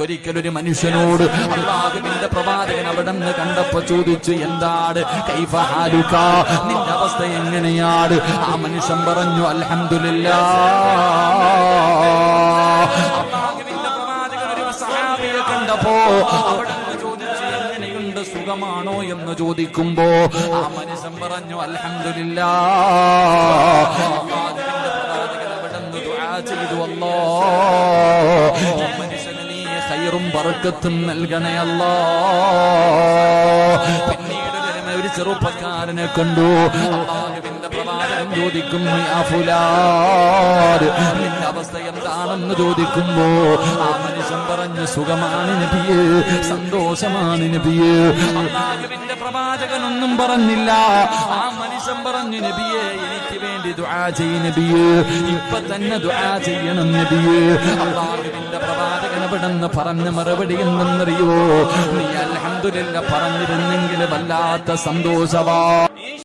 ഒരിക്കലൊരു മനുഷ്യനോട് അല്ലാഹുവിന്റെ പ്രവാചകൻ അവിടെന്ന് കണ്ടപ്പോ ചോദിച്ചു, എന്താണ് കൈഫ ഹാലുക, നിന്റെ അവസ്ഥ എങ്ങനെയാണ്? ആ മനുഷ്യൻ പറഞ്ഞു, അൽഹംദുലില്ലാഹ്. അല്ലാഹുവിന്റെ പ്രവാചകൻ ഒരു സഹാബിയെ കണ്ടപ്പോ അവിടെന്ന് ചോദിച്ചു, എങ്ങനെയുണ്ട്, സുഖമാണോ എന്ന് ചോദിക്കുമ്പോ ആ മനുഷ്യൻ പറഞ്ഞു, അൽഹംദുലില്ലാഹ്. അല്ലാഹുവിന്റെ പ്രവാചകൻ അവിടെന്ന് ദുആ ചെയ്തു, അല്ലാഹ് ഈ മനുഷ്യന് ഖൈറും ബറക്കത്തും നൽകണേ അല്ലാഹ്. പിന്നീട് ഒരു ചെറുപ്പക്കാരനെ കണ്ടു. അല്ലാഹുവിന്റെ പ്രവാചകൻ ചോദിക്കുന്നു, യാ ഫുലാൻ, നിന്റെ അവസ്ഥ എന്താണെന്ന് ചോദിക്കുമ്പോ ആ മനുഷ്യൻ പറഞ്ഞു, സുഖമാണ് നബിയേ, സന്തോഷമാണ് നബിയേ. അല്ലാഹുവിന്റെ പ്രവാചകൻ ഒന്നും പറഞ്ഞില്ല. ആ മനുഷ്യൻ പറഞ്ഞു, നബിയേ എനിക്ക് വേണ്ടി ദുആ ചെയ്യ് നബിയേ, ഇപ്പൊ തന്നെ ദുആ ചെയ്യണം നബിയേ. അല്ലാഹുവിന്റെ പ്രവാചകൻ അവിടെന്ന് പറഞ്ഞ മറുപടി എന്തെന്നറിയോ? നീ അൽഹംദുലില്ലാഹ് പറഞ്ഞിരുന്നെങ്കിൽ വല്ലാത്ത സന്തോഷവാ.